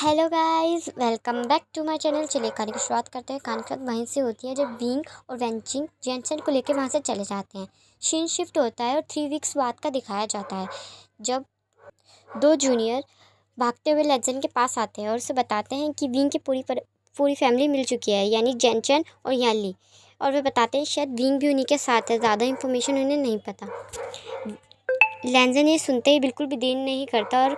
Hello guys, welcome back to my channel. चलिए कहानी की शुरुआत करते हैं। कहानी की शुरुआत वहीं से होती है जब विंग और वेंचिंग जेंसन को लेकर वहाँ से चले जाते हैं। सीन शिफ्ट होता है और 3 वीक्स बाद का दिखाया जाता है जब दो जूनियर भागते हुए लेजेंड के पास आते हैं और उसे बताते हैं कि विंग की पूरी फैमिली मिल चुकी है, यानी जेंसन और याली। और वे बताते हैं शायद विंग भी उन्हीं के साथ है, ज़्यादा इन्फॉर्मेशन उन्हें नहीं पता। लेजेंड ये सुनते ही बिल्कुल भी देर नहीं करता और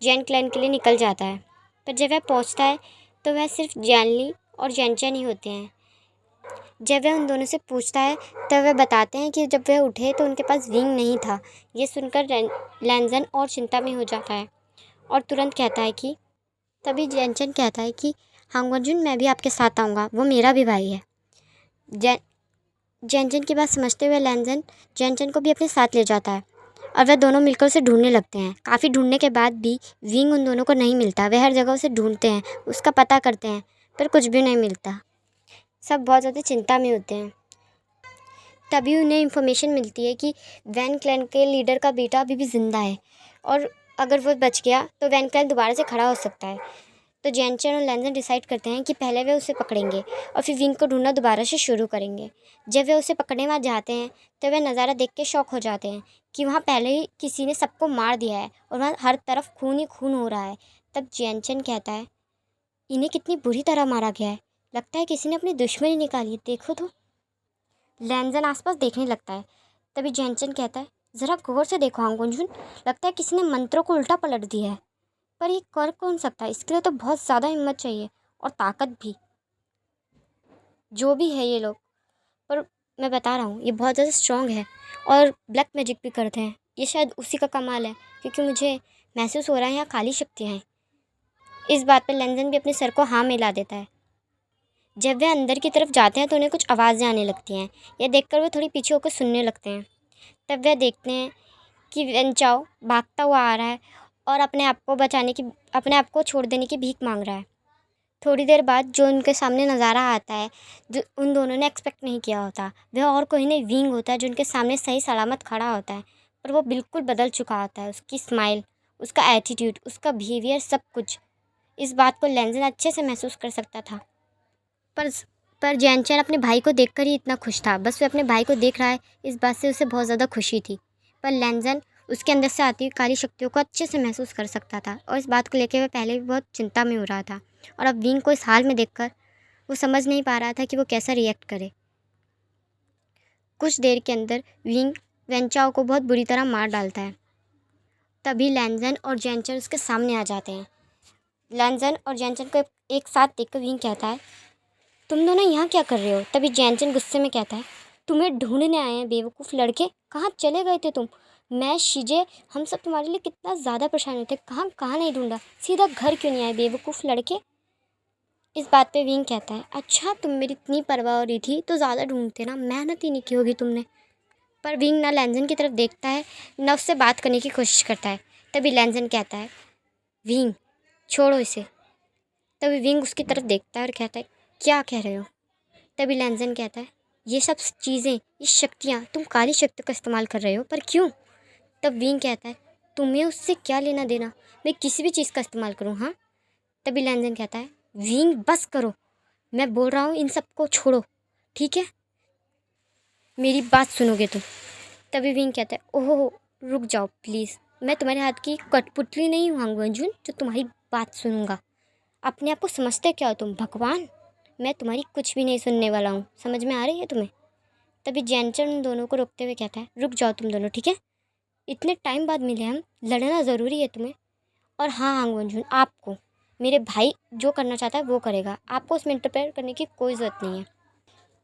जैन क्लैन के लिए निकल जाता है। पर जब वह पहुंचता है तो वह सिर्फ जैनली और जेंचन ही होते हैं। जब वह उन दोनों से पूछता है तब वह बताते हैं कि जब वह उठे तो उनके पास विंग नहीं था। ये सुनकर लैंजन और चिंता में हो जाता है और तुरंत कहता है कि तभी जेंचन कहता है कि हांगवनजुन, मैं भी आपके साथ आऊँगा, वो मेरा भी भाई है। जेंचन की बात समझते हुए लैंजन जेंचन को भी अपने साथ ले जाता है और वह दोनों मिलकर उसे ढूंढने लगते हैं। काफ़ी ढूंढने के बाद भी विंग उन दोनों को नहीं मिलता। वे हर जगह उसे ढूंढते हैं, उसका पता करते हैं, पर कुछ भी नहीं मिलता। सब बहुत ज़्यादा चिंता में होते हैं। तभी उन्हें इन्फॉर्मेशन मिलती है कि वैन क्लैन के लीडर का बेटा अभी भी ज़िंदा है और अगर वो बच गया तो वैन क्लैन दोबारा से खड़ा हो सकता है। तो जेंचन और लैंजन डिसाइड करते हैं कि पहले वे उसे पकड़ेंगे और फिर विंग को ढूंढना दोबारा से शुरू करेंगे। जब वे उसे पकड़ने वहाँ जाते हैं तो वे नज़ारा देख के शॉक हो जाते हैं कि वहाँ पहले ही किसी ने सबको मार दिया है और वहाँ हर तरफ खून ही खून हो रहा है। तब जेंचन कहता है, इन्हें कितनी बुरी तरह मारा गया है, लगता है किसी ने अपनी दुश्मनी निकाली है, देखो तो। लैंजन आसपास देखने लगता है। तभी जेंचन कहता है, ज़रा गौर से देखो हांगुंजुन, लगता है किसी ने मंत्रों को उल्टा पलट दिया है। पर ये कर कौन सकता है? इसके लिए तो बहुत ज़्यादा हिम्मत चाहिए और ताकत भी। जो भी है ये लोग, पर मैं बता रहा हूँ ये बहुत ज़्यादा स्ट्रॉन्ग है और ब्लैक मैजिक भी करते हैं। ये शायद उसी का कमाल है, क्योंकि मुझे महसूस हो रहा है यहाँ काली शक्तियाँ हैं। इस बात पर लैंजन भी अपने सर को हाँ मिला देता है। जब वे अंदर की तरफ जाते हैं तो उन्हें कुछ आवाज़ें आने लगती हैं। यह देखकर वे थोड़ी पीछे होकर सुनने लगते हैं। तब वे देखते हैं कि वेंचाओ भागता हुआ आ रहा है और अपने आप को छोड़ देने की भीख मांग रहा है। थोड़ी देर बाद जो उनके सामने नज़ारा आता है, जो उन दोनों ने एक्सपेक्ट नहीं किया होता, वह और कोई नहीं विंग होता है, जो उनके सामने सही सलामत खड़ा होता है। पर वो बिल्कुल बदल चुका होता है। उसकी स्माइल, उसका एटीट्यूड, उसका बिहेवियर, सब कुछ। इस बात को लैंजन अच्छे से महसूस कर सकता था। पर पर जैनचैन अपने भाई को देखकर ही इतना खुश था। बस वो अपने भाई को देख रहा है, इस बात से उसे बहुत ज़्यादा खुशी थी। पर लैंजन उसके अंदर से आती हुई काली शक्तियों को अच्छे से महसूस कर सकता था और इस बात को लेकर वह पहले भी बहुत चिंता में हो रहा था। और अब विंग को इस हाल में देखकर वो समझ नहीं पा रहा था कि वो कैसा रिएक्ट करे। कुछ देर के अंदर विंग वेंचाओ को बहुत बुरी तरह मार डालता है। तभी लैंजन और जेंचन उसके सामने आ जाते हैं। लैंजन और जेंचन को एक साथ देखकर विंग कहता है, तुम दोनों यहाँ क्या कर रहे हो? तभी जैनचन गुस्से में कहता है, तुम्हें ढूंढने आए हैं बेवकूफ़ लड़के, कहाँ चले गए थे तुम? मैं शीजे, हम सब तुम्हारे लिए कितना ज़्यादा परेशान थे, कहाँ कहाँ नहीं ढूंढा, सीधा घर क्यों नहीं आए बेवकूफ़ लड़के? इस बात पे विंग कहता है, अच्छा तुम मेरी इतनी परवाह हो रही थी तो ज़्यादा ढूंढते ना, मेहनत ही नहीं की होगी तुमने। पर विंग ना लैंजन की तरफ देखता है ना उससे बात करने की कोशिश करता है। तभी लैंजन कहता है, विंग छोड़ो इसे। तभी विंग उसकी तरफ देखता है और कहता है, क्या कह रहे हो? तभी लैंजन कहता है, ये सब चीज़ें, ये शक्तियाँ, तुम काली शक्ति का इस्तेमाल कर रहे हो, पर क्यों? तब विंग कहता है, तुम्हें उससे क्या लेना देना, मैं किसी भी चीज़ का इस्तेमाल करूँ, हाँ? तभी लैंजन कहता है, विंग बस करो, मैं बोल रहा हूँ इन सबको छोड़ो, ठीक है? मेरी बात सुनोगे तुम? तभी विंग कहता है, ओहो रुक जाओ प्लीज़, मैं तुम्हारे हाथ की कठपुतली नहीं हूँ हांगवनजुन जो तुम्हारी बात सुनूंगा। अपने आप को समझते क्या हो तुम, भगवान? मैं तुम्हारी कुछ भी नहीं सुनने वाला हूँ, समझ में आ रही है तुम्हें? तभी जैनचन उन दोनों को रोकते हुए कहता है, रुक जाओ तुम दोनों, ठीक है? इतने टाइम बाद मिले हम, लड़ना ज़रूरी है तुम्हें? और हाँ हांगवनजुन, आपको, मेरे भाई जो करना चाहता है वो करेगा, आपको उसमें इंटरफेयर करने की कोई ज़रूरत नहीं है।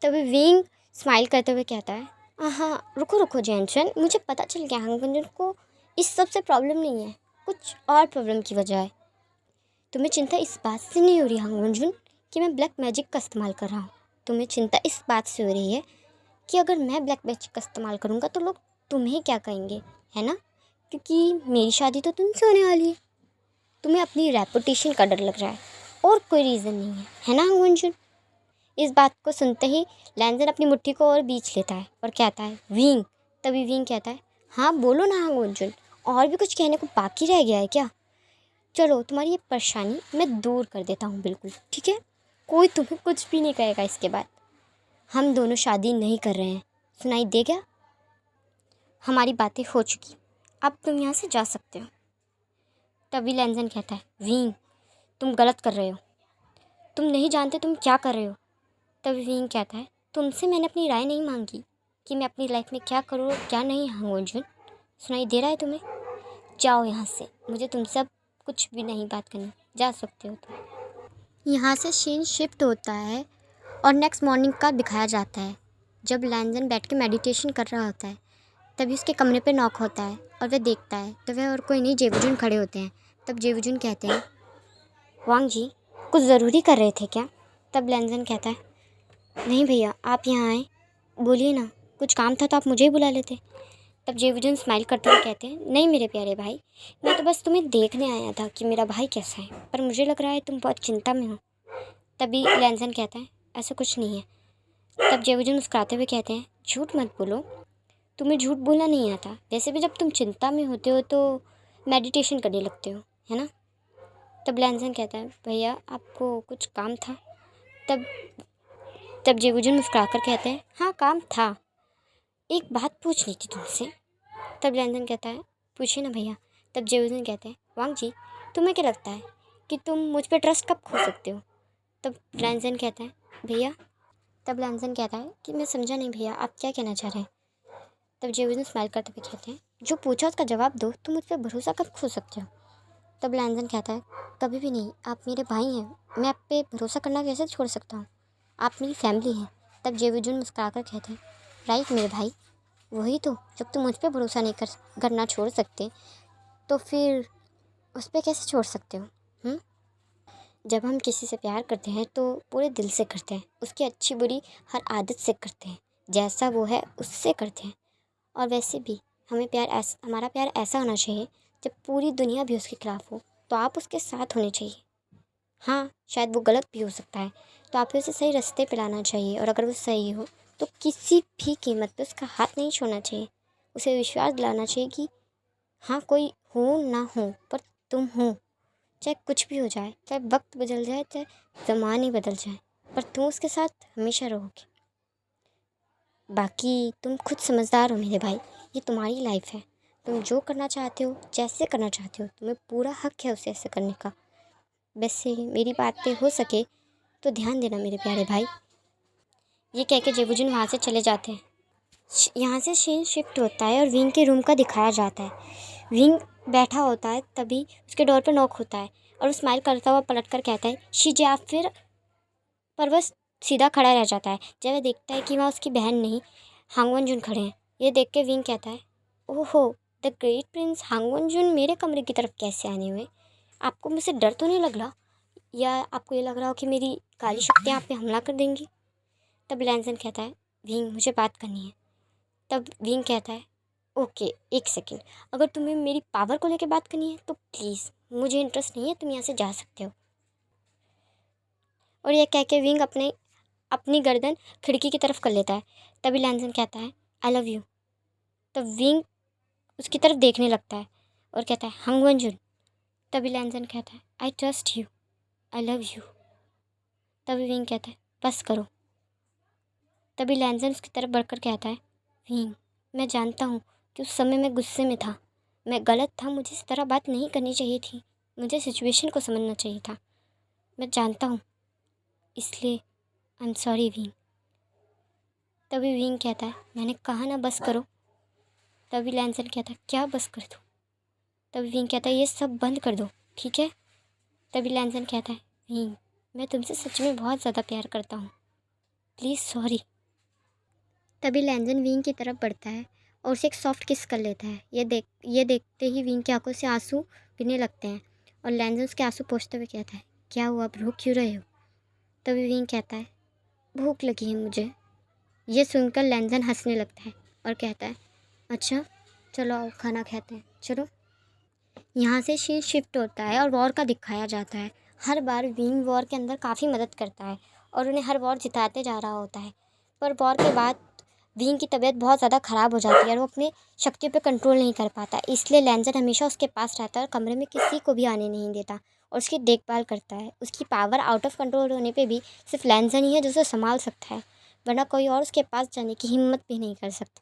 तभी विंग स्माइल करते हुए कहता है, हाँ रुको रुको जैनचन, मुझे पता चल गया हांगवनजुन को इस सब से प्रॉब्लम नहीं है, कुछ और प्रॉब्लम की वजह है। तुम्हें चिंता इस बात से नहीं हो रही हांगवनजुन कि मैं ब्लैक मैजिक का इस्तेमाल कर रहा हूँ, तुम्हें चिंता इस बात से हो रही है कि अगर मैं ब्लैक मैजिक का इस्तेमाल करूँगा तो लोग तुम्हें क्या कहेंगे, है ना? क्योंकि मेरी शादी तो तुमसे होने वाली है। तुम्हें अपनी रेपुटेशन का डर लग रहा है और कोई रीज़न नहीं है ना हांगवनजुन? इस बात को सुनते ही लैंजन अपनी मुट्ठी को और बीच लेता है और कहता है, विंग। तभी विंग कहता है, हाँ बोलो ना हांगवनजुन, और भी कुछ कहने को बाकी रह गया है क्या? चलो तुम्हारी ये परेशानी मैं दूर कर देता हूँ बिल्कुल, ठीक है। कोई तुम्हें कुछ भी नहीं कहेगा इसके बाद। हम दोनों शादी नहीं कर रहे हैं, सुनाई दे गया? हमारी बातें हो चुकी, अब तुम यहाँ से जा सकते हो। तभी लैंजन कहता है, विंग तुम गलत कर रहे हो, तुम नहीं जानते तुम क्या कर रहे हो। तभी विंग कहता है, तुमसे मैंने अपनी राय नहीं मांगी कि मैं अपनी लाइफ में क्या करूँ और क्या नहीं। हाँ अर्जुन, सुनाई दे रहा है तुम्हें? जाओ यहाँ से, मुझे तुमसे अब कुछ भी नहीं बात करनी, जा सकते हो तुम। यहाँ से सीन शिफ्ट होता है और नेक्स्ट मॉर्निंग का दिखाया जाता है। जब लैंजन बैठ के मेडिटेशन कर रहा होता है तभी उसके कमरे पे नॉक होता है और वह देखता है तो वह और कोई नहीं जेवुजुन खड़े होते हैं। तब जेवुजुन कहते हैं, वांग जी कुछ ज़रूरी कर रहे थे क्या? तब लैंजन कहता है, नहीं भैया आप यहाँ आए, बोलिए ना, कुछ काम था तो आप मुझे ही बुला लेते। तब जेवुजुन स्माइल करते हुए कहते हैं, नहीं मेरे प्यारे भाई, मैं तो बस तुम्हें देखने आया था कि मेरा भाई कैसा है, पर मुझे लग रहा है तुम बहुत चिंता में हो। तभी लैंजन कहता है, ऐसा कुछ नहीं है। तब जेवुजुन मुस्कुराते हुए कहते हैं, झूठ मत बोलो, तुम्हें झूठ बोलना नहीं आता। वैसे भी जब तुम चिंता में होते हो तो मेडिटेशन करने लगते हो, है ना। तब लैंजन कहता है, भैया आपको कुछ काम था? तब जेवुजुन मुस्कुरा कर कहते हैं, हाँ काम था, एक बात पूछनी थी तुमसे। तब लैंजन कहता है, पूछिए ना भैया। तब जेवुजुन कहते हैं, वांग जी तुम्हें क्या लगता है कि तुम मुझ पर ट्रस्ट कब खो सकते हो? तब लैंजन कहता है, भैया। तब लैंजन कहता है कि मैं समझा नहीं भैया, आप क्या कहना चाह रहे हैं? तब जेवुजुन स्माइल करते हुए कहते हैं, जो पूछा उसका जवाब दो, तुम मुझ पर भरोसा कब खो सकते हो? तब लैंजन कहता है, कभी भी नहीं, आप मेरे भाई हैं, मैं आप पे भरोसा करना कैसे छोड़ सकता हूँ, आप मेरी फैमिली हैं। तब जेवुजुन मुस्कुरा कर कहते हैं, राइट मेरे भाई, वही तो, जब तुम मुझ पर भरोसा नहीं करना छोड़ सकते तो फिर उस पर कैसे छोड़ सकते हो? जब हम किसी से प्यार करते हैं तो पूरे दिल से करते हैं, उसकी अच्छी बुरी हर आदत से करते हैं, जैसा वो है उससे करते हैं। और वैसे भी हमारा प्यार ऐसा होना चाहिए जब पूरी दुनिया भी उसके खिलाफ हो तो आप उसके साथ होने चाहिए। हाँ शायद वो गलत भी हो सकता है तो आपको उसे सही रास्ते पे लाना चाहिए, और अगर वो सही हो तो किसी भी कीमत पे उसका हाथ नहीं छोड़ना चाहिए। उसे विश्वास दिलाना चाहिए कि हाँ कोई हो ना हो पर तुम हो, चाहे कुछ भी हो जाए, चाहे वक्त बदल जाए, चाहे ज़माने बदल जाए, पर तुम उसके साथ हमेशा रहोगे। बाकी तुम खुद समझदार हो मेरे भाई, ये तुम्हारी लाइफ है, तुम जो करना चाहते हो जैसे करना चाहते हो तुम्हें पूरा हक है उसे ऐसे करने का। वैसे मेरी बात पे हो सके तो ध्यान देना मेरे प्यारे भाई। ये कह के जेवुजुन वहाँ से चले जाते हैं। यहाँ से सीन शिफ्ट होता है और विंग के रूम का दिखाया जाता है। विंग बैठा होता है तभी उसके डोर पर नॉक होता है और वो स्माइल करता हुआ पलट कर कहता है, शीजे आप फिर। पर वह सीधा खड़ा रह जाता है जब वह देखता है कि वहाँ उसकी बहन नहीं हांगवन जुन खड़े हैं। ये देख के विंग कहता है, ओहो द ग्रेट प्रिंस हांगवन जुन मेरे कमरे की तरफ कैसे आने हुए? आपको मुझसे डर तो नहीं लग रहा, या आपको ये लग रहा हो कि मेरी काली शक्तियाँ आप पे हमला कर देंगी? तब लैंजन कहता है, विंग मुझे बात करनी है। तब विंग कहता है, ओके एक सेकेंड, अगर तुम्हें मेरी पावर को लेकर बात करनी है तो प्लीज़, मुझे इंटरेस्ट नहीं है, तुम यहाँ से जा सकते हो। और यह कह के विंग अपनी गर्दन खिड़की की तरफ कर लेता है। तभी लैंजन कहता है, आई लव यू। तब विंग उसकी तरफ देखने लगता है और कहता है, हांगवन जुन। तभी लैंजन कहता है, I trust you, I love you. तभी विंग कहता है, बस करो। तभी लैंजन उसकी तरफ बढ़कर कहता है, विंग मैं जानता हूँ कि उस समय मैं गुस्से में था, मैं गलत था, मुझे इस तरह बात नहीं करनी चाहिए थी, मुझे सिचुएशन को समझना चाहिए था, मैं जानता हूँ, इसलिए आई एम सॉरी विंग। तभी विंग कहता है, मैंने कहा ना बस करो। तभी लैंजन कहता है, क्या बस कर दूँ? तभी विंग कहता है, ये सब बंद कर दो, ठीक है? तभी लैंजन कहता है, विंग मैं तुमसे सच में बहुत ज़्यादा प्यार करता हूँ, प्लीज़ सॉरी। तभी लैंजन विंग की तरफ बढ़ता है और उसे एक सॉफ्ट किस कर लेता है। ये देखते ही विंग की आंखों से आंसू गिरने लगते हैं और लैंजन उसके आंसू पोंछते हुए कहता है, क्या हुआ, आप रो क्यों रहे हो? तभी विंग कहता है, भूख लगी है मुझे। ये सुनकर लैंजन हंसने लगता है और कहता है, अच्छा चलो आओ खाना खाते हैं, चलो। यहाँ से सीन शिफ्ट होता है और वॉर का दिखाया जाता है। हर बार विंग वॉर के अंदर काफ़ी मदद करता है और उन्हें हर वॉर जिताते जा रहा होता है, पर वॉर के बाद विंग की तबीयत बहुत ज़्यादा ख़राब हो जाती है और वो अपने शक्तियों पे कंट्रोल नहीं कर पाता। इसलिए लैंजन हमेशा उसके पास रहता है और कमरे में किसी को भी आने नहीं देता और उसकी देखभाल करता है। उसकी पावर आउट ऑफ कंट्रोल होने पे भी सिर्फ लैंजन ही है जो उसे संभाल सकता है, वरना कोई और उसके पास जाने की हिम्मत भी नहीं कर सकता।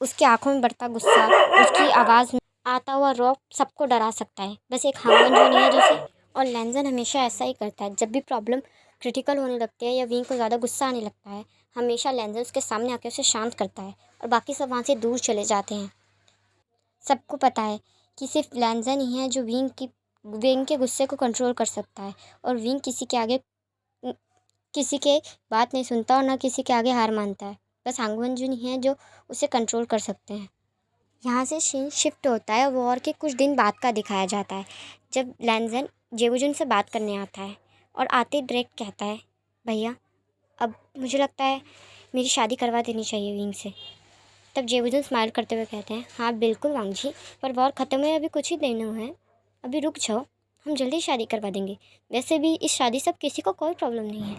उसकी आंखों में बढ़ता गुस्सा, उसकी आवाज़ में आता हुआ रौब सबको डरा सकता है। बस एक हांगन जो नहीं है जैसे। और लैंजन हमेशा ऐसा ही करता है। जब भी प्रॉब्लम क्रिटिकल होने लगती है या विंग को ज़्यादा गुस्सा आने लगता है, हमेशा लैंजन उसके सामने आके उसे शांत करता है और बाकी सब वहाँ से दूर चले जाते हैं। सबको पता है कि सिर्फ लैंजन ही है जो विंग के गुस्से को कंट्रोल कर सकता है और विंग किसी के बात नहीं सुनता और ना किसी के आगे हार मानता है। बस हांगवन जून ही है जो उसे कंट्रोल कर सकते हैं। यहाँ से सीन शिफ्ट होता है, वॉर के कुछ दिन बाद का दिखाया जाता है, जब लैंजन जेवुजुन से बात करने आता है और आते ही डायरेक्ट कहता है, भैया अब मुझे लगता है मेरी शादी करवा देनी चाहिए विंग से। तब जेवुजुन स्माइल करते हुए कहते हैं, हाँ बिल्कुल वांग जी, पर वॉर ख़त्म हुए अभी कुछ ही दिन हुए हैं, अभी रुक जाओ, हम जल्दी शादी करवा देंगे। वैसे भी इस शादी से अब किसी को कोई प्रॉब्लम नहीं है।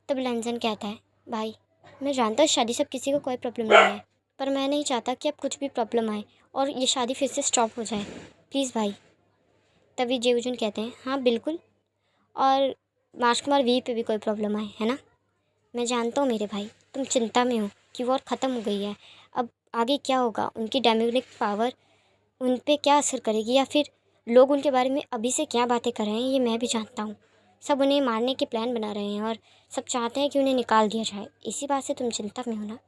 तब लैंजन कहता है, भाई मैं जानता हूँ शादी से अब किसी को कोई प्रॉब्लम नहीं है, पर मैं नहीं चाहता कि अब कुछ भी प्रॉब्लम आए और ये शादी फिर से स्टॉप हो जाए, प्लीज़ भाई। तभी जेवुजुन कहते हैं, हाँ बिल्कुल, और राजकुमार वी पे भी कोई प्रॉब्लम आए, है ना? मैं जानता हूँ मेरे भाई, तुम चिंता में हो कि वॉर ख़त्म हो गई है, अब आगे क्या होगा, उनकी डेमोनिक पावर उन पे क्या असर करेगी या फिर लोग उनके बारे में अभी से क्या बातें कर रहे हैं, ये मैं भी जानता हूँ। सब उन्हें मारने के प्लान बना रहे हैं और सब चाहते हैं कि उन्हें निकाल दिया जाए, इसी बात से तुम चिंता में हो ना?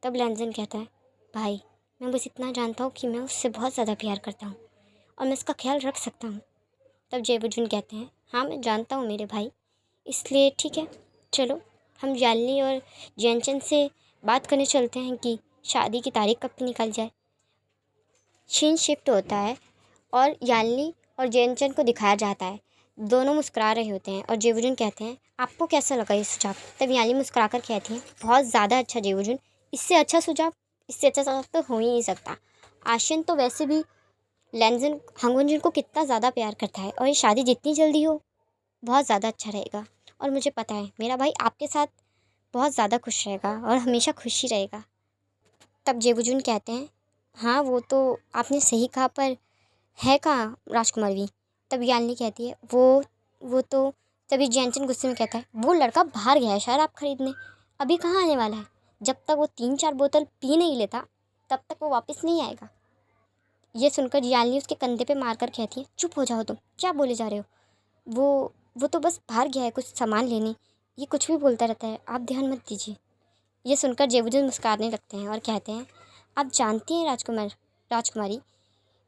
तब लैंजन कहता है, भाई मैं बस इतना जानता हूँ कि मैं उससे बहुत ज़्यादा प्यार करता हूँ और मैं उसका ख्याल रख सकता हूँ। तब जेवुजुन कहते हैं, हाँ मैं जानता हूँ मेरे भाई, इसलिए ठीक है, चलो हम यालनी और जेनचन से बात करने चलते हैं कि शादी की तारीख कब निकाल जाए। सीन शिफ्ट होता है और यालनी और जेनचन को दिखाया जाता है। दोनों मुस्कुरा रहे होते हैं और जेवुजुन कहते हैं, आपको कैसा लगा ये सुझाव? तब यालनी मुस्कुरा कर कहती है, बहुत ज़्यादा अच्छा जेवुजुन, इससे अच्छा सुझाव तो हो ही नहीं सकता। आशियन तो वैसे भी लैंजन हांगवनजुन को कितना ज़्यादा प्यार करता है और ये शादी जितनी जल्दी हो बहुत ज़्यादा अच्छा रहेगा। और मुझे पता है मेरा भाई आपके साथ बहुत ज़्यादा खुश रहेगा और हमेशा खुश ही रहेगा। तब जेवुजुन कहते हैं, हाँ वो तो आपने सही कहा, पर है कहाँ राजकुमार वी? तब यालनी कहती है, वो तो। तभी जैनचन गुस्से में कहता है, वो लड़का बाहर गया है शराब खरीदने, अभी कहाँ आने वाला है? जब तक वो 3-4 बोतल पी नहीं लेता तब तक वो वापस नहीं आएगा। ये सुनकर यालनी उसके कंधे पे मारकर कहती है, चुप हो जाओ तुम, क्या बोले जा रहे हो? वो तो बस बाहर गया है कुछ सामान लेने, ये कुछ भी बोलता रहता है, आप ध्यान मत दीजिए। ये सुनकर जेवुजुन मुस्कुराने लगते हैं और कहते हैं, आप जानती हैं राजकुमारी,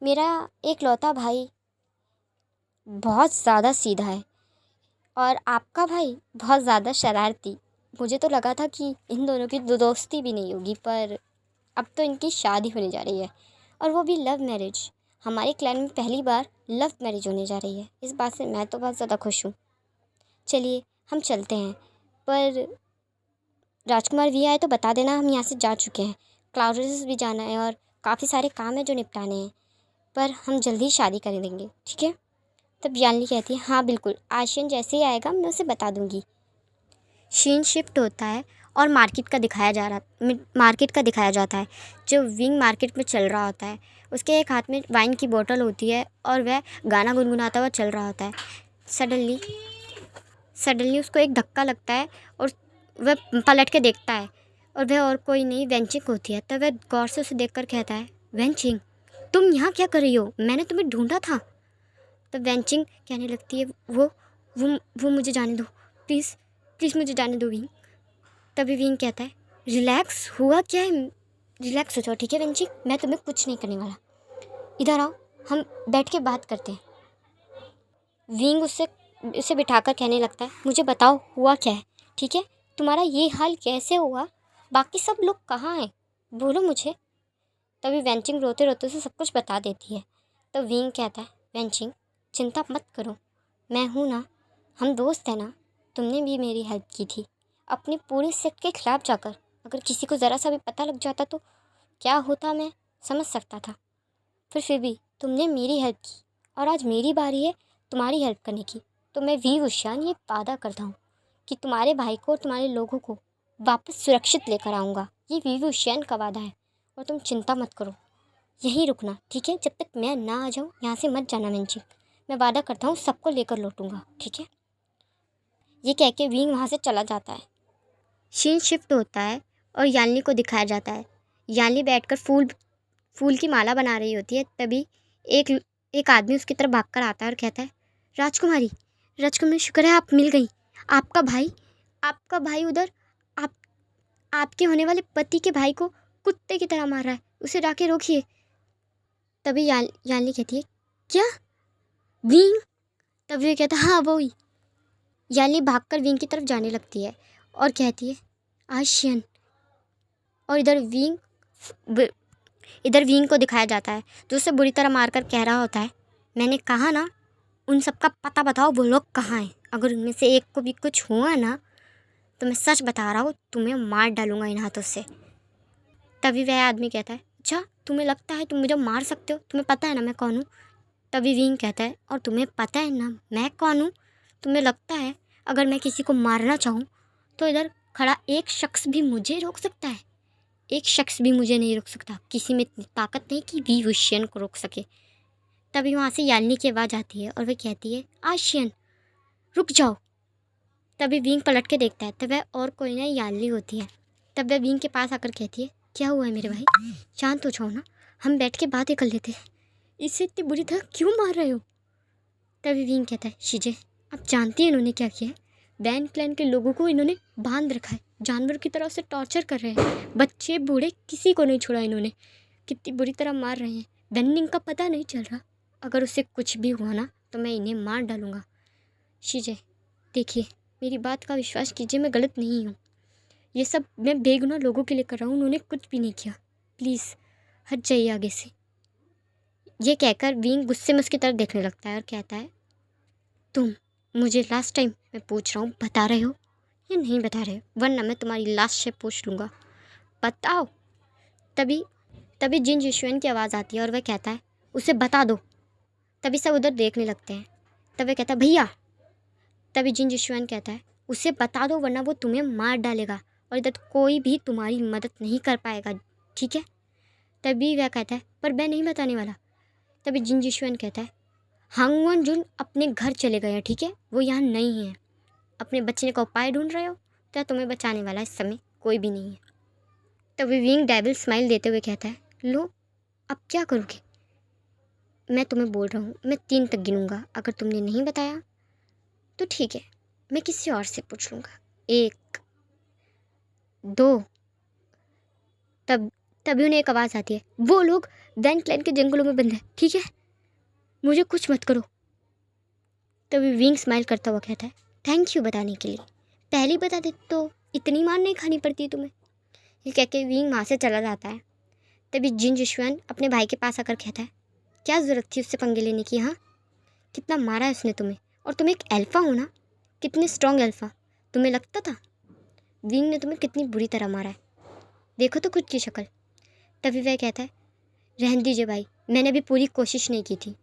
मेरा एक लौता भाई बहुत ज़्यादा सीधा है और आपका भाई बहुत ज़्यादा शरारती। मुझे तो लगा था कि इन दोनों की दोस्ती भी नहीं होगी, पर अब तो इनकी शादी होने जा रही है और वो भी लव मैरिज। हमारे क्लैन में पहली बार लव मैरिज होने जा रही है। इस बात से मैं तो बहुत ज़्यादा खुश हूँ। चलिए हम चलते हैं, पर राजकुमार वी आए तो बता देना हम यहाँ से जा चुके हैं। क्लाउडेस भी जाना है और काफ़ी सारे काम हैं जो निपटाने हैं, पर हम जल्दी ही शादी कर देंगे, ठीक है? तब यालनी कहती है, हाँ बिल्कुल, आशियन जैसे ही आएगा मैं उसे बता दूँगी। सीन शिफ्ट होता है और मार्केट का दिखाया जाता है। जो विंग मार्केट में चल रहा होता है, उसके एक हाथ में वाइन की बोतल होती है और वह गाना गुनगुनाता हुआ चल रहा होता है। सडनली उसको एक धक्का लगता है और वह पलट के देखता है और वह और कोई नहीं वेंचिंग होती है। तब वह गौर से उसे देखकर कहता है, वेंचिंग तुम यहाँ क्या कर रही हो? मैंने तुम्हें ढूंढा था। तब वेंचिंग कहने लगती है, वो मुझे जाने दो, प्लीज़ प्लीज़ मुझे जाने दो विंग। तभी विंग कहता है, रिलैक्स, हुआ क्या है? रिलैक्स हो जाओ, ठीक है वेंचिंग, मैं तुम्हें कुछ नहीं करने वाला। इधर आओ, हम बैठ के बात करते हैं। विंग उसे बिठाकर कहने लगता है, मुझे बताओ हुआ क्या है, ठीक है? तुम्हारा ये हाल कैसे हुआ? बाकी सब लोग कहाँ हैं? बोलो मुझे। तभी वेंचिंग रोते रोते उसे सब कुछ बता देती है। तो विंग कहता है, वेंचिंग चिंता मत करो, मैं हूँ ना, हम दोस्त हैं ना, तुमने भी मेरी हेल्प की थी अपने पूरे सेट के खिलाफ जाकर। अगर किसी को ज़रा सा भी पता लग जाता तो क्या होता मैं समझ सकता था, फिर भी तुमने मेरी हेल्प की और आज मेरी बारी है तुम्हारी हेल्प करने की। तो मैं वी उश्यान ये वादा करता हूँ कि तुम्हारे भाई को और तुम्हारे लोगों को वापस सुरक्षित लेकर आऊँगा, ये विभूषण का वादा है। और तुम चिंता मत करो, यहीं रुकना, ठीक है? जब तक मैं ना आ जाऊँ यहाँ से मत जाना मिंची। मैं वादा करता हूँ सबको लेकर लौटूंगा, ठीक है? ये कह के विंग वहाँ से चला जाता है। सीन शिफ्ट होता है और यालिनी को दिखाया जाता है। यालिनी बैठकर फूल की माला बना रही होती है। तभी एक आदमी उसकी तरफ भागकर आता है और कहता है, राजकुमारी, राजकुमारी, शुक्र है आप मिल गई। आपका भाई उधर आपके होने वाले पति के भाई को कुत्ते की तरह मार रहा है, उसे जाके रोकिए। तभी यालिनी कहती है, क्या विंग? तभी वो कहता है, हाँ वो ही। यालिनी भागकर विंग की तरफ जाने लगती है और कहती है, आशियन। और इधर विंग को दिखाया जाता है जो उसे बुरी तरह मारकर कह रहा होता है, मैंने कहा ना, उन सबका पता बताओ, वो लोग कहाँ हैं। अगर उनमें से एक को भी कुछ हुआ ना तो मैं सच बता रहा हूँ, तुम्हें मार डालूंगा इन हाथों से। तभी वह आदमी कहता है, अच्छा तुम्हें लगता है तुम मुझे मार सकते हो? तुम्हें पता है ना मैं कौन हूँ? तभी विंग कहता है, और तुम्हें पता है ना मैं कौन हूँ? तुम्हें लगता है अगर मैं किसी को मारना चाहूँ तो इधर खड़ा एक शख्स भी मुझे रोक सकता है? एक शख्स भी मुझे नहीं रोक सकता। किसी में इतनी ताकत नहीं कि विभूषण को रोक सके। तभी वहाँ से यालिनी की आवाज़ आती है और वह कहती है, आशियन रुक जाओ। तभी विंग पलट के देखता है, तब वह और कोई नहीं यालिनी होती है। तब वह विंग के पास आकर कहती है, क्या हुआ है मेरे भाई? शांत हो जाओ ना, हम बैठ के बातें कर लेते हैं। इससे इतनी बुरी तरह क्यों मार रहे हो? तभी विंग कहता है, शीजे आप जानती हैं इन्होंने क्या किया है? वैन क्लैन के लोगों को इन्होंने बांध रखा है, जानवर की तरह से टॉर्चर कर रहे हैं। बच्चे बूढ़े किसी को नहीं छोड़ा इन्होंने। कितनी बुरी तरह मार रहे हैं। वेनिंग का पता नहीं चल रहा। अगर उसे कुछ भी हुआ ना तो मैं इन्हें मार डालूंगा। शीजे देखिए, मेरी बात का विश्वास कीजिए, मैं गलत नहीं हूँ। ये सब मैं बेगुनाह लोगों के लिए कर रहा हूँ, उन्होंने कुछ भी नहीं किया। प्लीज़ हट जाइए आगे से। ये कहकर विंग गुस्से में उसकी तरफ देखने लगता है और कहता है, तुम मुझे लास्ट टाइम मैं पूछ रहा हूँ, बता रहे हो या नहीं बता रहे हो? वरना मैं तुम्हारी लाश से पूछ लूँगा, बताओ। तभी जिन जिशुअन की आवाज़ आती है और वह कहता है, उसे बता दो। तभी सब उधर देखने लगते हैं। तब वह कहता है, भैया। तभी जिन जिशुअन कहता है, उसे बता दो वरना वो तुम्हें मार डालेगा और इधर कोई भी तुम्हारी मदद नहीं कर पाएगा, ठीक है? तभी वह कहता है, पर मैं नहीं बताने वाला। तभी जिन जिशुअन कहता है, हांगवन जुन अपने घर चले गए हैं, ठीक है? वो यहाँ नहीं है। अपने बचने का उपाय ढूंढ रहे हो, तो तुम्हें बचाने वाला इस समय कोई भी नहीं है। तभी विंग डेविल स्माइल देते हुए कहता है, लो अब क्या करोगे? मैं तुम्हें बोल रहा हूँ, मैं 3 तक गिनूंगा। अगर तुमने नहीं बताया तो ठीक है, मैं किसी और से पूछ लूँगा। 1 2। तभी उन्हें एक आवाज़ आती है, वो लोग वैन क्लैन के जंगलों में बंद है, ठीक है? मुझे कुछ मत करो। तभी विंग स्माइल करता हुआ कहता है, थैंक यू बताने के लिए। पहले बता दे तो इतनी मार नहीं खानी पड़ती तुम्हें। ये कह के विंग वहाँ से चला जाता है। तभी जिन जिशुअन अपने भाई के पास आकर कहता है, क्या ज़रूरत थी उससे पंगे लेने की? हाँ, कितना मारा है उसने तुम्हें, और तुम एक अल्फ़ा हो ना, कितने स्ट्रॉन्ग अल्फ़ा। तुम्हें लगता था विंग ने तुम्हें कितनी बुरी तरह मारा है? देखो तो खुद की शक्ल। तभी वह कहता है, रहने दीजिए भाई, मैंने भी पूरी कोशिश नहीं की थी।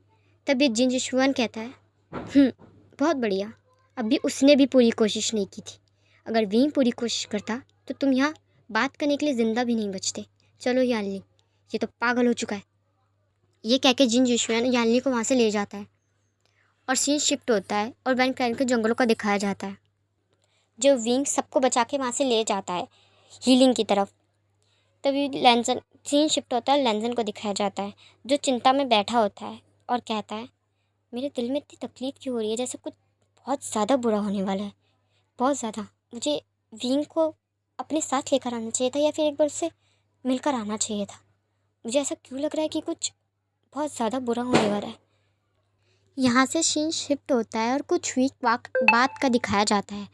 तभी जिन जिशुअन कहता है, बहुत बढ़िया, अभी उसने भी पूरी कोशिश नहीं की थी। अगर विंग पूरी कोशिश करता तो तुम यहाँ बात करने के लिए ज़िंदा भी नहीं बचते। चलो यालिनी, ये तो पागल हो चुका है। ये कह के जिन जिशुअन यालिनी को वहाँ से ले जाता है और सीन शिफ्ट होता है और वैन क्लैन के जंगलों का दिखाया जाता है। जो विंग सबको बचा के वहाँ से ले जाता है हीलिंग की तरफ। तभी लैंसन सीन शिफ्ट होता है, लैंसन को दिखाया जाता है जो चिंता में बैठा होता है और कहता है, मेरे दिल में इतनी तकलीफ़ क्यों हो रही है, जैसे कुछ बहुत ज़्यादा बुरा होने वाला है, बहुत ज़्यादा। मुझे विंग को अपने साथ लेकर आना चाहिए था या फिर एक बार से मिलकर आना चाहिए था। मुझे ऐसा क्यों लग रहा है कि कुछ बहुत ज़्यादा बुरा होने वाला है। यहाँ से सीन शिफ्ट होता है और कुछ वीक बाद का दिखाया जाता है।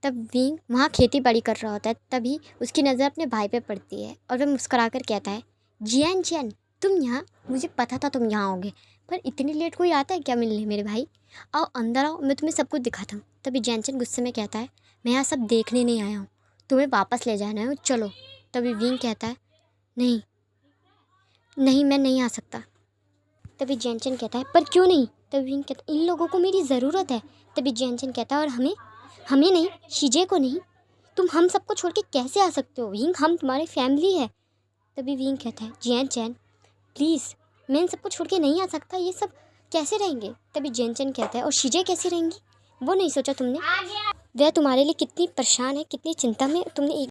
तब विंग वहाँ खेती बाड़ी कर रहा होता है। तभी उसकी नज़र अपने भाई पे पड़ती है और वह मुस्कुरा कर कहता है, जियान तुम यहाँ, मुझे पता था तुम यहाँ आओगे, पर इतनी लेट कोई आता है क्या मिलने मेरे भाई? आओ अंदर आओ, मैं तुम्हें सब कुछ दिखाता हूँ। तभी जैनचन गुस्से में कहता है, मैं यहाँ सब देखने नहीं आया हूँ, तुम्हें वापस ले जाना है, चलो। तभी विंग कहता है, नहीं नहीं, मैं नहीं आ सकता। तभी जैनचन कहता है, पर क्यों नहीं? तभी विंग कहता है, इन लोगों को मेरी ज़रूरत है। तभी जैनचन कहता है, और हमें नहीं, शीजे को नहीं, तुम हम सबको छोड़ के कैसे आ सकते हो विंग, हम तुम्हारी फैमिली है। तभी विंग कहता है जैन चैन प्लीज़, मैं इन सबको छोड़ के नहीं आ सकता, ये सब कैसे रहेंगे। तभी जैन चैन कहता है और शीजे कैसी रहेंगी, वो नहीं सोचा तुमने, वह तुम्हारे लिए कितनी परेशान है, कितनी चिंता में, तुमने एक